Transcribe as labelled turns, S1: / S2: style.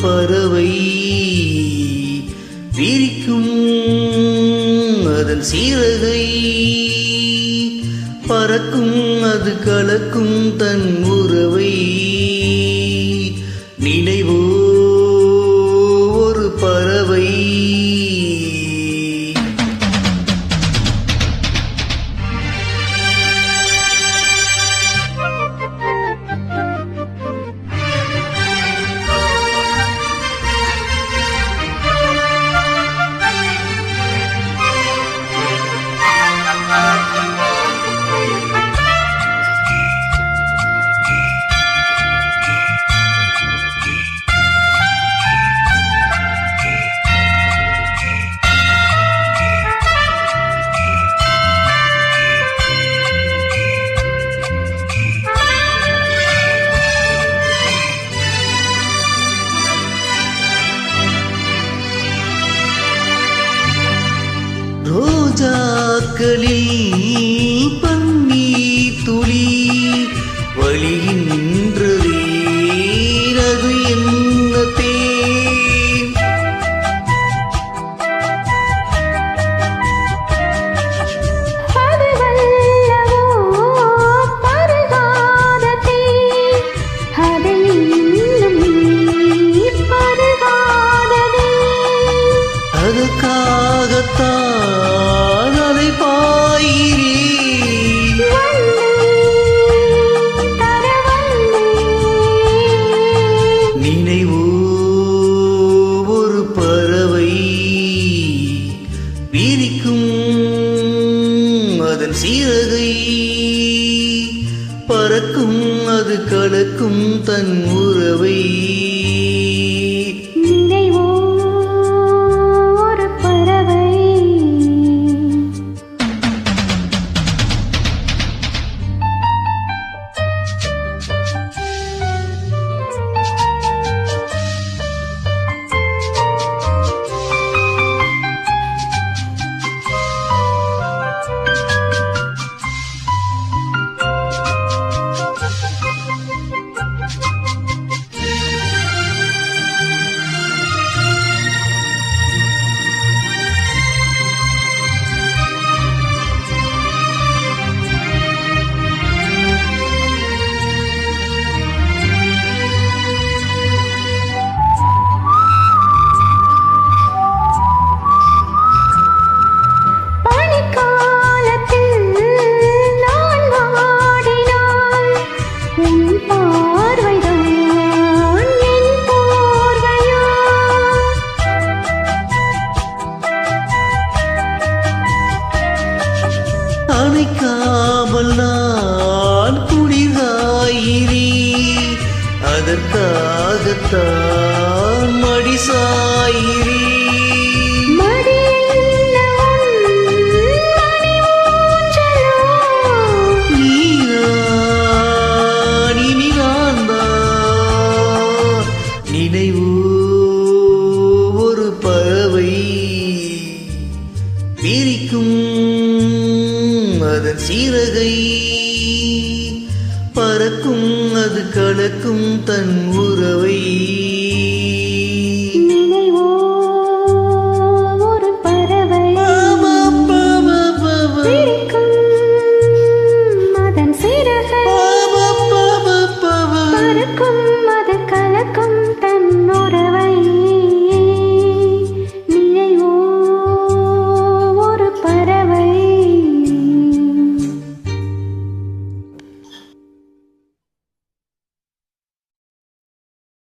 S1: பறவை விரிக்கும் அதன் சீரகை, பறக்கும் அது கலக்கும் தன் உறவை. நினைவோ ஒரு பறவை, ரோஜாக்களில் பன்னீர் துளி வழிகின்றதே, அது என்ன தேன்?
S2: அது வல்லவோ பருகாத தேன், அதை இன்னும் நீர் பருகாததே.
S1: அதுக்காகத்தான் விரிக்கும் அதன் சீரகை, பறக்கும் அது கலக்கும் தன் உறவை.
S2: நினைவோ ஒரு பறவை.
S1: அணைக்காமல் நான் குளிர்காயிரி, அதற்காகத்தான் மடி சாயிரி. நினைவோ ஒரு பறவை, விரிக்கும் அதன் சீரகை, பறக்கும் அது கலக்கும் தன்